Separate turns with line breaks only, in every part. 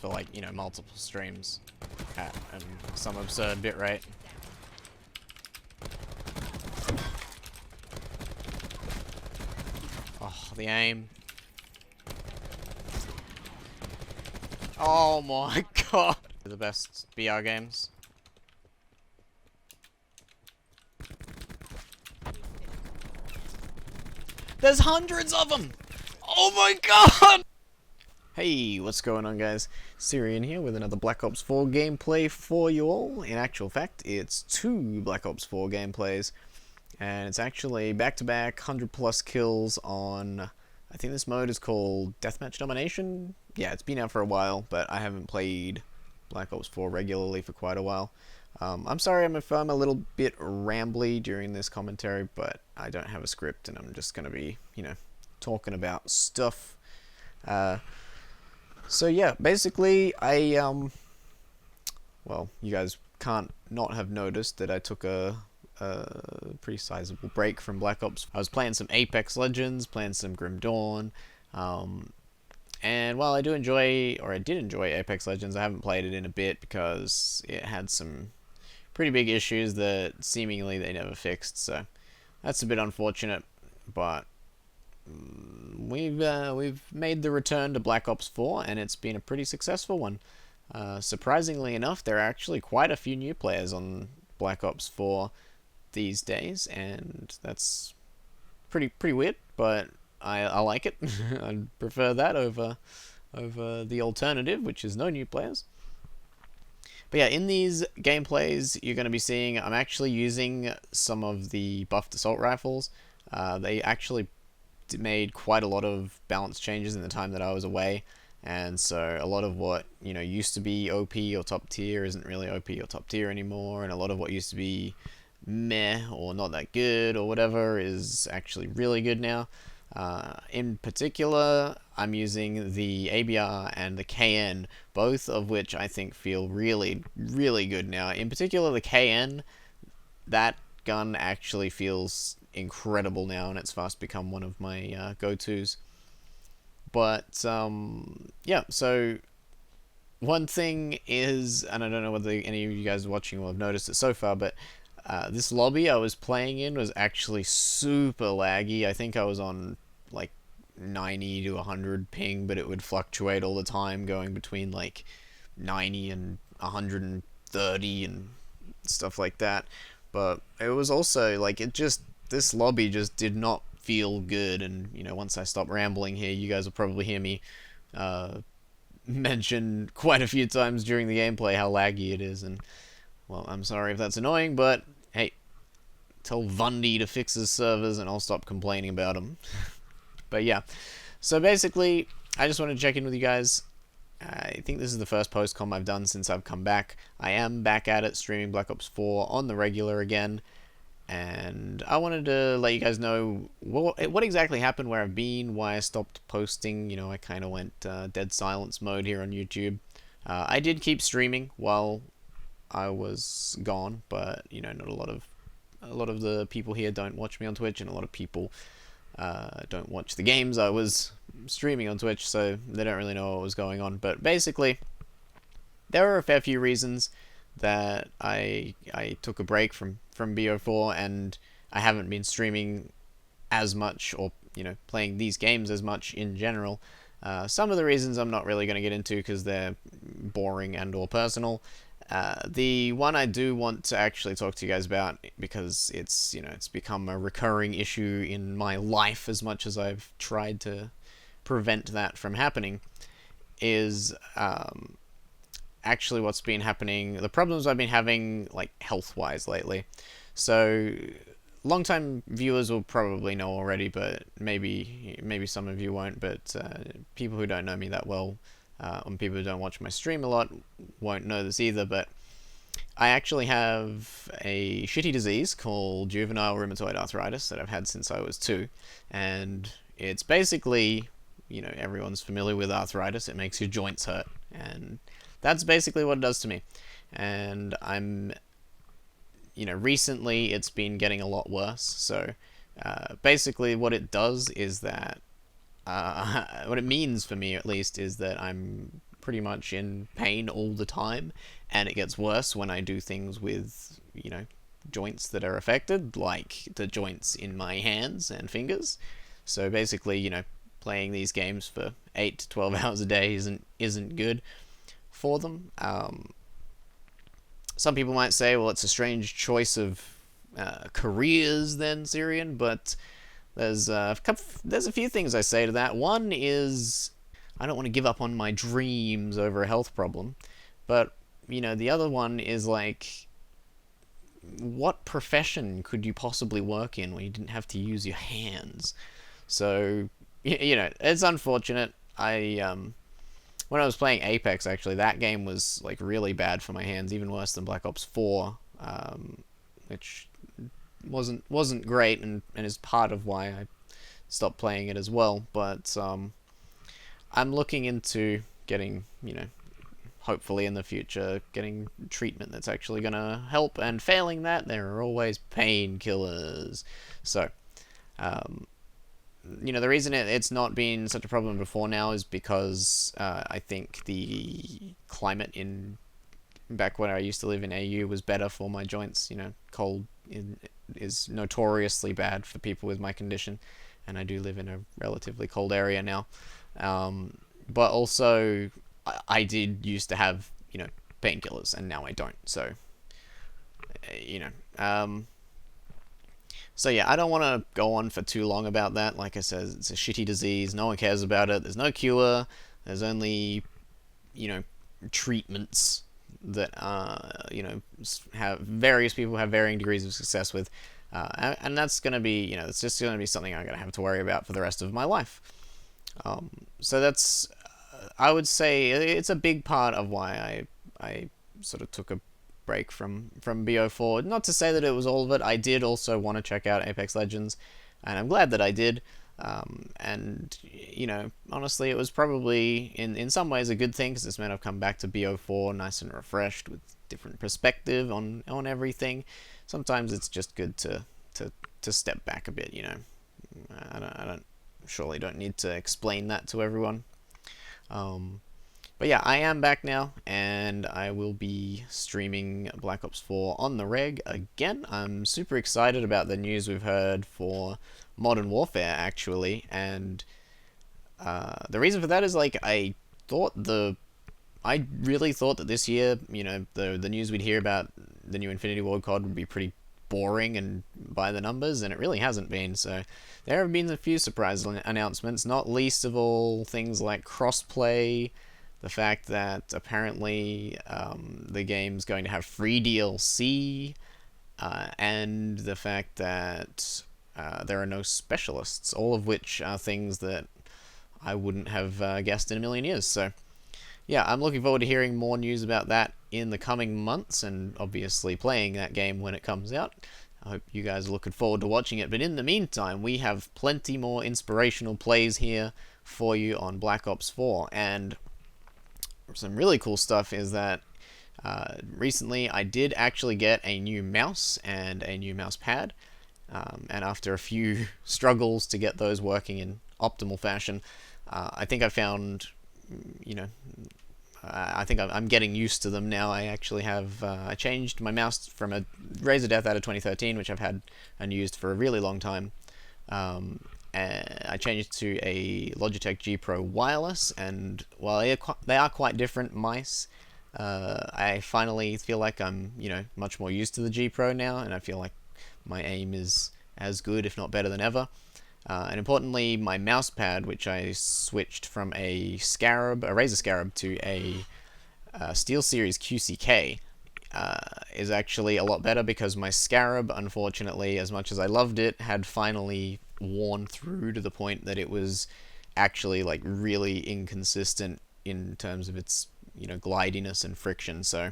for like, you know, multiple streams at some absurd bitrate. Oh, the aim. Oh my god. The best BR games. There's hundreds of them! Oh my god! Hey, what's going on, guys? Syrian here with another Black Ops 4 gameplay for you all. In actual fact, it's 2 Black Ops 4 gameplays. And it's actually back-to-back 100+ kills on... I think this mode is called Deathmatch Domination? Yeah, it's been out for a while, but I haven't played Black Ops 4 regularly for quite a while. I'm sorry if I'm a little bit rambly during this commentary, but I don't have a script and I'm just going to be, you know, talking about stuff. So yeah, basically well, you guys can't not have noticed that I took a pretty sizable break from Black Ops. I was playing some Apex Legends, playing some Grim Dawn, and while I did enjoy Apex Legends, I haven't played it in a bit because it had some pretty big issues that seemingly they never fixed, so that's a bit unfortunate, but we've made the return to Black Ops 4, and it's been a pretty successful one. Surprisingly enough, there are actually quite a few new players on Black Ops 4 these days, and that's pretty weird, but I like it. I prefer that over the alternative, which is no new players. But yeah, in these gameplays, you're going to be seeing I'm actually using some of the buffed assault rifles. They actually made quite a lot of balance changes in the time that I was away, and so a lot of what, you know, used to be OP or top tier isn't really OP or top tier anymore, and a lot of what used to be meh or not that good or whatever is actually really good now. In particular, I'm using the ABR and the KN, both of which I think feel really good now. In particular, the KN, that gun actually feels incredible now, and it's fast become one of my go-tos. But yeah, so one thing is, and I don't know whether any of you guys watching will have noticed it so far, but this lobby I was playing in was actually super laggy. I think I was on like 90 to 100 ping, but it would fluctuate all the time, going between like 90 and 130 and stuff like that. But it was also like, this lobby just did not feel good, and you know, once I stop rambling here, you guys will probably hear me mention quite a few times during the gameplay how laggy it is, and well, I'm sorry if that's annoying, but hey, tell Vundy to fix his servers and I'll stop complaining about him. But yeah, so basically, I just wanted to check in with you guys. I think this is the first post-com I've done since I've come back. I am back at it, streaming Black Ops 4 on the regular again, and I wanted to let you guys know what exactly happened, where I've been, why I stopped posting. You know, I kind of went dead silence mode here on YouTube. I did keep streaming while I was gone, but you know, not a lot of the people here don't watch me on Twitch, and a lot of people don't watch the games I was streaming on Twitch, so they don't really know what was going on. But basically, there are a fair few reasons that I took a break from BO4, and I haven't been streaming as much, or you know, playing these games as much in general. Some of the reasons I'm not really going to get into because they're boring and or personal. The one I do want to actually talk to you guys about, because it's, you know, it's become a recurring issue in my life as much as I've tried to prevent that from happening, is actually what's been happening, the problems I've been having, like, health-wise lately. So, long-time viewers will probably know already, but maybe some of you won't, but people who don't know me that well, and people who don't watch my stream a lot won't know this either, but I actually have a shitty disease called juvenile rheumatoid arthritis that I've had since I was 2, and it's basically, you know, everyone's familiar with arthritis. It makes your joints hurt, and that's basically what it does to me. And I'm, you know, recently it's been getting a lot worse. So basically what it does is that what it means for me, at least, is that I'm pretty much in pain all the time, and it gets worse when I do things with, joints that are affected, like the joints in my hands and fingers. So basically, playing these games for 8 to 12 hours a day isn't good for them. Some people might say, well, it's a strange choice of careers then, Syrian, but there's a few things I say to that. One is I don't want to give up on my dreams over a health problem, but the other one is like, what profession could you possibly work in where you didn't have to use your hands? So it's unfortunate. When I was playing Apex, actually, that game was like really bad for my hands, even worse than Black Ops 4, which wasn't great, and is part of why I stopped playing it as well. But I'm looking into getting, hopefully in the future, getting treatment that's actually going to help, and failing that, there are always painkillers. So, the reason it's not been such a problem before now is because I think the climate back when I used to live in AU was better for my joints. Cold is notoriously bad for people with my condition, and I do live in a relatively cold area now. But also, I did used to have, painkillers, and now I don't. So, So yeah, I don't want to go on for too long about that. Like I said, it's a shitty disease. No one cares about it. There's no cure. There's only, treatments that have various people have varying degrees of success with, and that's gonna be, it's just gonna be something I'm gonna have to worry about for the rest of my life. So that's, I would say, it's a big part of why I sort of took a break from BO4. Not to say that it was all of it. I did also want to check out Apex Legends, and I'm glad that I did. And honestly, it was probably in some ways a good thing, because this meant I've come back to BO4 nice and refreshed with different perspective on everything. Sometimes it's just good to step back a bit. I surely don't need to explain that to everyone. But yeah, I am back now, and I will be streaming Black Ops 4 on the reg again. I'm super excited about the news we've heard for Modern Warfare, actually, and the reason for that is, like, I really thought that this year, the news we'd hear about the new Infinity Ward COD would be pretty boring and by the numbers, and it really hasn't been. So there have been a few surprise announcements, not least of all things like crossplay, the fact that apparently the game's going to have free DLC, and the fact that there are no specialists, all of which are things that I wouldn't have guessed in a million years. So yeah, I'm looking forward to hearing more news about that in the coming months, and obviously playing that game when it comes out. I hope you guys are looking forward to watching it, but in the meantime, we have plenty more inspirational plays here for you on Black Ops 4, and some really cool stuff is that recently I did actually get a new mouse and a new mouse pad, and after a few struggles to get those working in optimal fashion, I think I found, I think I'm getting used to them now. I actually have, I changed my mouse from a Razer Death out of 2013, which I've had and used for a really long time. I changed to a Logitech G Pro wireless, and while they are quite different mice, I finally feel like I'm, much more used to the G Pro now, and I feel like my aim is as good, if not better than ever. And importantly, my mouse pad, which I switched from a Razer Scarab, to a SteelSeries QCK, is actually a lot better, because my Scarab, unfortunately, as much as I loved it, had finally worn through to the point that it was actually like really inconsistent in terms of its glidiness and friction. So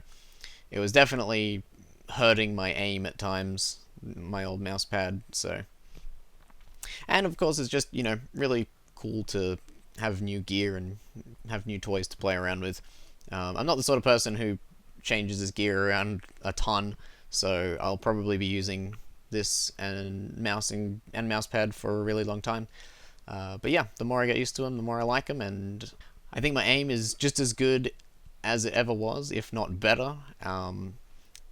it was definitely hurting my aim at times, my old mouse pad. So, and of course, it's just really cool to have new gear and have new toys to play around with. I'm not the sort of person who changes his gear around a ton, so I'll probably be using this and mouse pad for a really long time. But yeah, the more I get used to them, the more I like them, and I think my aim is just as good as it ever was, if not better.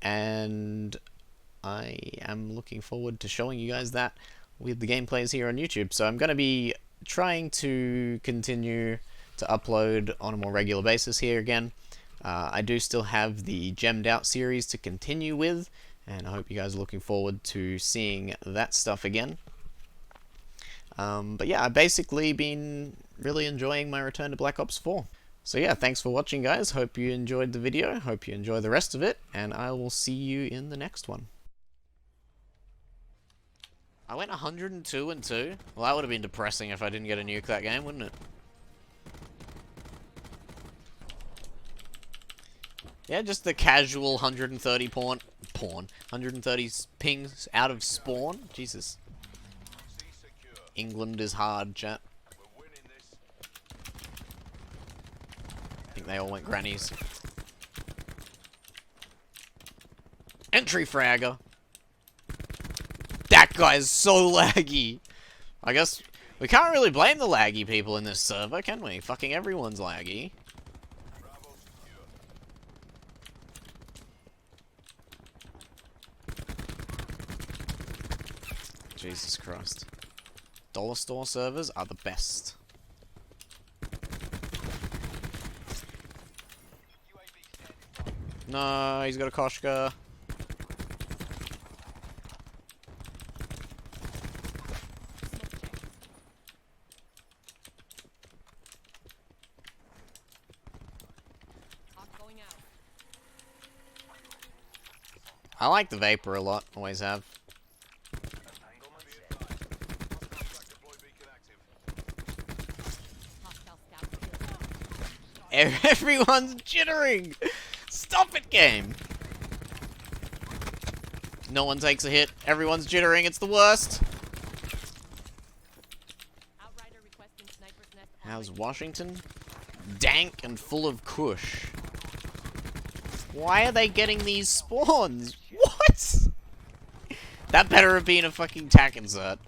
And I am looking forward to showing you guys that with the gameplays here on YouTube. So I'm going to be trying to continue to upload on a more regular basis here again. I do still have the Gemmed Out series to continue with, and I hope you guys are looking forward to seeing that stuff again. But yeah, I've basically been really enjoying my return to Black Ops 4. So yeah, thanks for watching, guys. Hope you enjoyed the video. Hope you enjoy the rest of it, and I will see you in the next one. I went 102-2. Well, that would have been depressing if I didn't get a nuke that game, wouldn't it? Yeah, just the casual 130 pawn, 130 pings out of spawn. Jesus. England is hard, chat. I think they all went grannies. Entry fragger. That guy's so laggy. I guess we can't really blame the laggy people in this server, can we? Fucking everyone's laggy. Jesus Christ. Dollar store servers are the best. No, he's got a Koshka. I like the Vapor a lot, always have. Everyone's jittering! Stop it, game! No one takes a hit. Everyone's jittering. It's the worst. How's Washington? Dank and full of kush. Why are they getting these spawns? What? That better have been a fucking tack insert.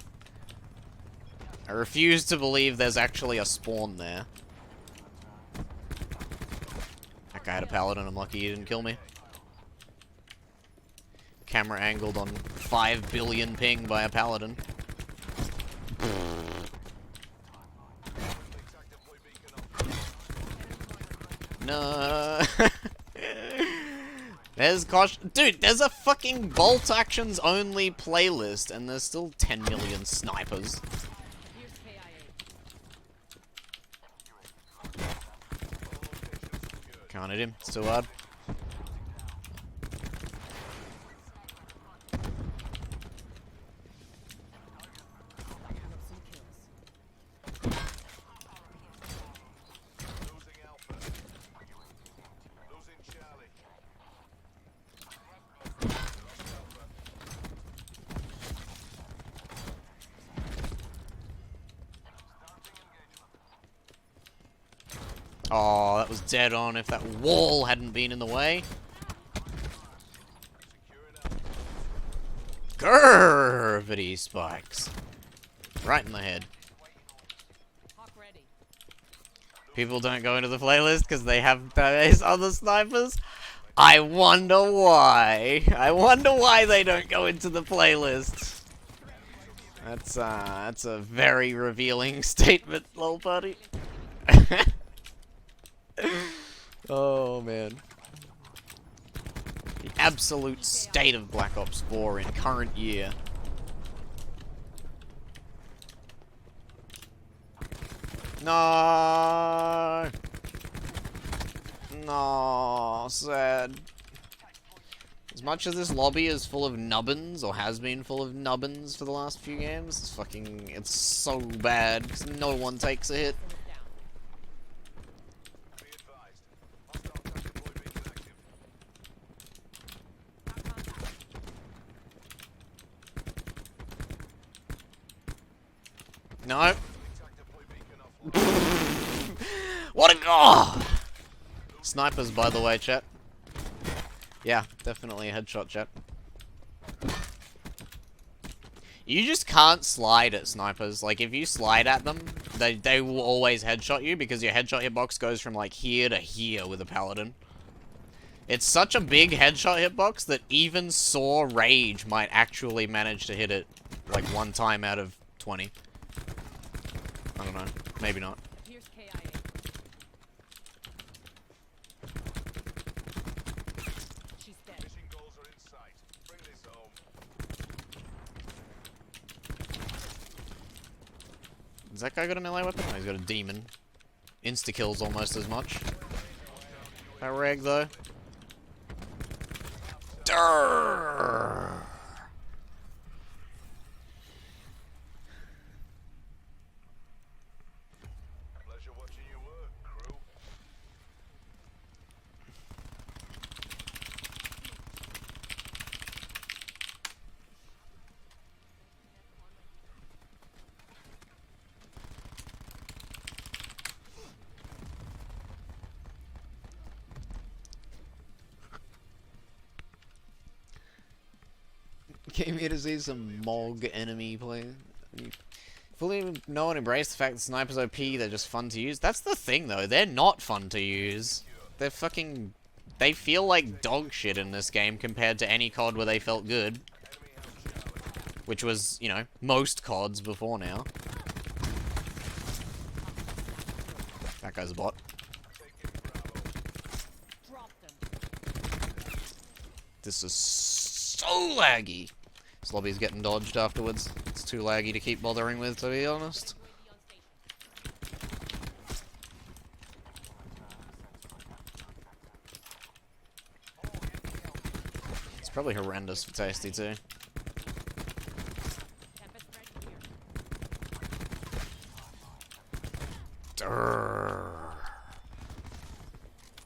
I refuse to believe there's actually a spawn there. That guy had a paladin. I'm lucky he didn't kill me. Camera angled on 5 billion ping by a paladin. No. There's dude, there's a fucking Bolt Actions only playlist and there's still 10 million snipers. Can't hit him, it's too hard. Oh, that was dead on if that wall hadn't been in the way. Gravity spikes. Right in the head. People don't go into the playlist because they have those other snipers. I wonder why. I wonder why they don't go into the playlist. That's a very revealing statement, lol buddy. Oh man. The absolute state of Black Ops 4 in current year. No. No, sad. As much as this lobby is full of nubbins, or has been full of nubbins for the last few games, it's so bad, because no one takes a hit. No. What a god! Snipers, by the way, chat. Yeah, definitely a headshot, chat. You just can't slide at snipers. Like, if you slide at them, they will always headshot you because your headshot hitbox goes from like here to here with a paladin. It's such a big headshot hitbox that even Saw Rage might actually manage to hit it like one time out of 20. I don't know. Maybe not.
Here's KIA. She's dead.
Mission goals are in sight. Bring this home.
Has that guy got an melee weapon? No, he's got a demon. Insta-kills almost as much. That reg, though. Durr!
Pleasure watching you work, crew.
Came here to see some Mog enemy play. Fully know and embrace the fact that snipers OP, they're just fun to use. That's the thing, though. They're not fun to use. They're fucking... They feel like dog shit in this game compared to any COD where they felt good. Which was, you know, most CODs before now. That guy's a bot.
Drop them.
This is so laggy. This lobby's getting dodged afterwards. It's too laggy to keep bothering with, to be honest. It's probably horrendous for Tasty too.
Tempest ready here.
Durr.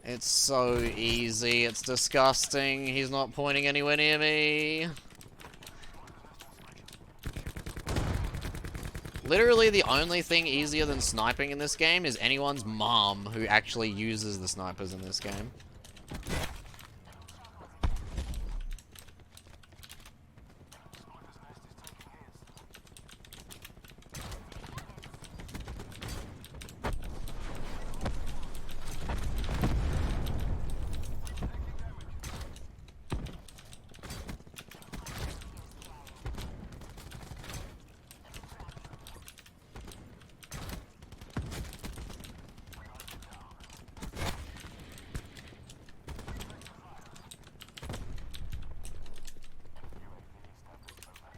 It's so easy, it's disgusting. He's not pointing anywhere near me. Literally the only thing easier than sniping in this game is anyone's mom who actually uses the snipers in this game.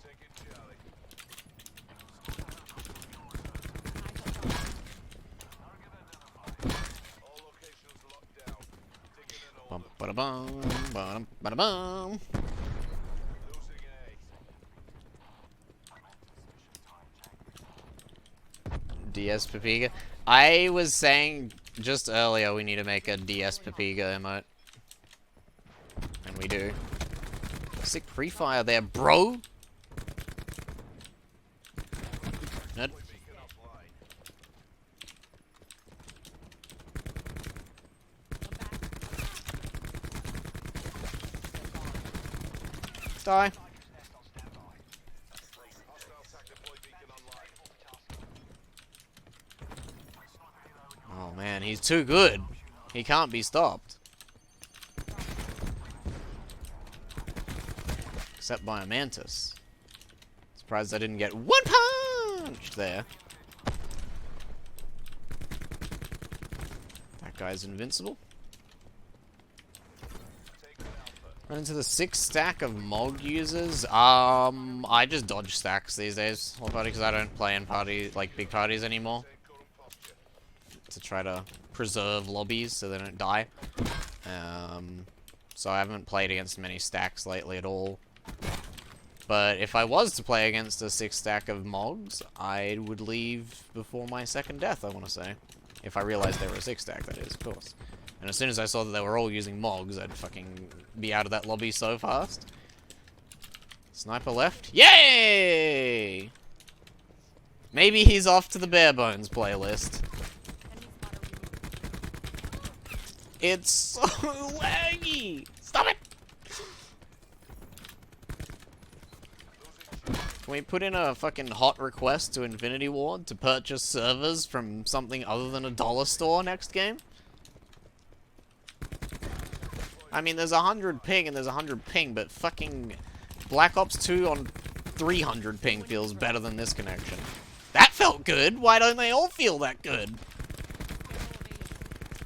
Taking Charlie. All locations locked down. Taking an
Bum
order.
ba da bum, ba da bum.
Losing A.
DS Papiga. I was saying just earlier we need to make a DS Papiga emote. And we do. Sick pre-fire there, bro! Nerd.
Beacon offline.
Die.
Hostile attack deploy beacon online.
Oh man, he's too good. He can't be stopped. Except by a mantis. Surprised I didn't get one punch there. That guy's invincible.
Taking Alpha.
Run into the 6 stack of Mog users. I just dodge stacks these days, whole party, because I don't play in party like big parties anymore.
Take current posture.
To try to preserve lobbies so they don't die. So I haven't played against many stacks lately at all. But if I was to play against a 6 stack of Mogs, I would leave before my second death, I want to say. If I realized they were a 6 stack, that is, of course. And as soon as I saw that they were all using Mogs, I'd fucking be out of that lobby so fast. Sniper left. Yay! Maybe he's off to the Bare Bones playlist.
Enemy spotter removed.
It's so laggy! Stop it!
Losing Charlie.
Can we put in a fucking hot request to Infinity Ward to purchase servers from something other than a dollar store next game? I mean, there's 100 ping and there's 100 ping, but fucking Black Ops 2 on 300 ping feels better than this connection. That felt good! Why don't they all feel that good?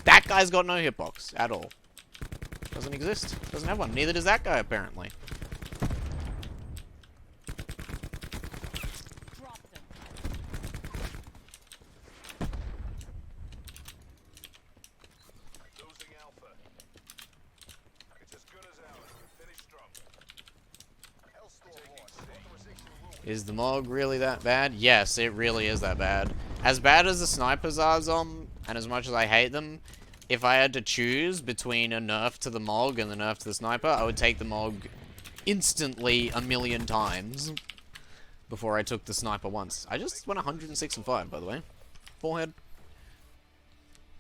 That guy's got no hitbox at all. Doesn't exist. Doesn't have one. Neither does that guy, apparently.
Drop them.
Losing Alpha. It's as good as ours. Finish strong. Taking C.
Is the Mog really that bad? Yes, it really is that bad. As bad as the snipers are, Zom, and as much as I hate them, if I had to choose between a nerf to the Mog and the nerf to the sniper, I would take the Mog instantly 1,000,000 times before I took the sniper once. I just went 106 and 5, by the way. Forehead.